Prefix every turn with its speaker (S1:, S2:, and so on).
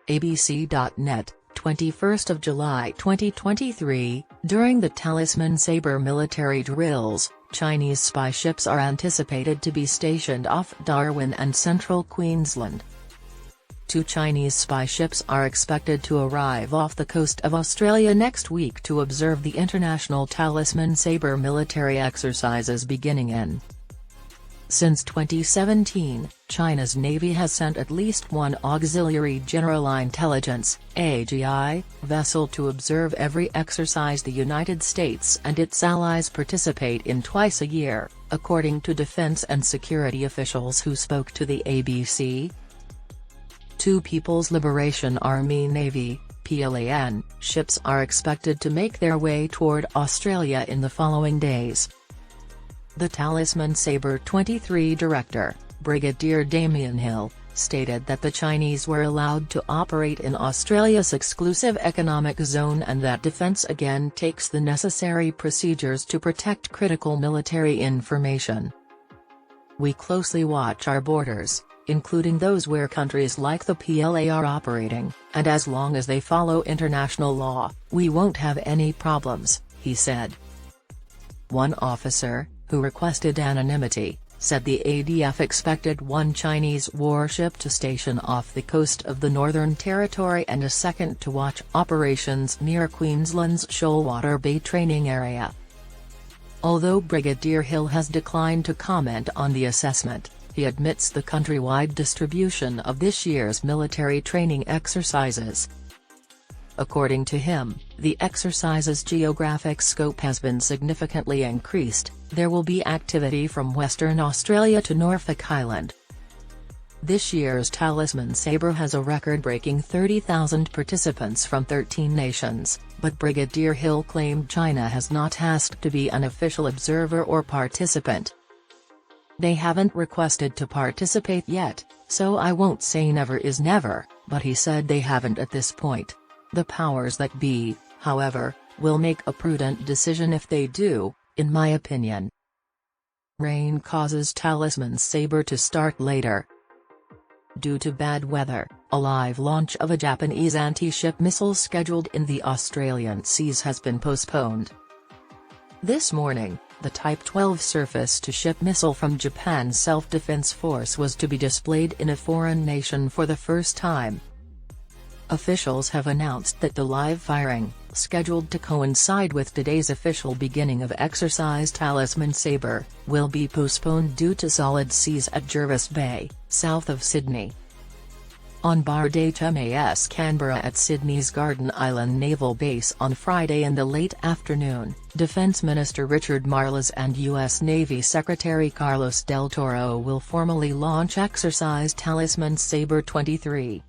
S1: ABC.net, 21st of July 2023, during the Talisman Sabre military drills, Chinese spy ships are anticipated to be stationed off Darwin and Central Queensland. 2 Chinese spy ships are expected to arrive off the coast of Australia next week to observe the international Talisman Sabre military exercises beginning in. Since 2017, China's Navy has sent at least one Auxiliary General Intelligence (AGI) vessel to observe every exercise the United States and its allies participate in twice a year, according to defense and security officials who spoke to the ABC. 2 People's Liberation Army Navy (PLAN) ships are expected to make their way toward Australia in the following days. The Talisman Sabre 23 director, Brigadier Damien Hill, stated that the Chinese were allowed to operate in Australia's exclusive economic zone and that defense again takes the necessary procedures to protect critical military information. "We closely watch our borders, including those where countries like the PLA are operating, and as long as they follow international law, we won't have any problems," he said. One officer, who requested anonymity, said the ADF expected 1 Chinese warship to station off the coast of the Northern Territory and a second to watch operations near Queensland's Shoalwater Bay training area. Although Brigadier Hill has declined to comment on the assessment, he admits the countrywide distribution of this year's military training exercises. According to him, the exercise's geographic scope has been significantly increased. There will be activity from Western Australia to Norfolk Island. This year's Talisman Sabre has a record-breaking 30,000 participants from 13 nations, but Brigadier Hill claimed China has not asked to be an official observer or participant. "They haven't requested to participate yet, so I won't say never is never," but he said they haven't at this point. The powers that be, however, will make a prudent decision if they do, in my opinion. Rain causes Talisman Sabre to start later. Due to bad weather, a live launch of a Japanese anti-ship missile scheduled in the Australian seas has been postponed. This morning, the Type 12 surface-to-ship missile from Japan's Self-Defense Force was to be displayed in a foreign nation for the first time. Officials have announced that the live firing, scheduled to coincide with today's official beginning of Exercise Talisman Sabre, will be postponed due to solid seas at Jervis Bay, south of Sydney. On board HMAS Canberra at Sydney's Garden Island Naval Base on Friday in the late afternoon, Defence Minister Richard Marles and U.S. Navy Secretary Carlos Del Toro will formally launch Exercise Talisman Sabre 23.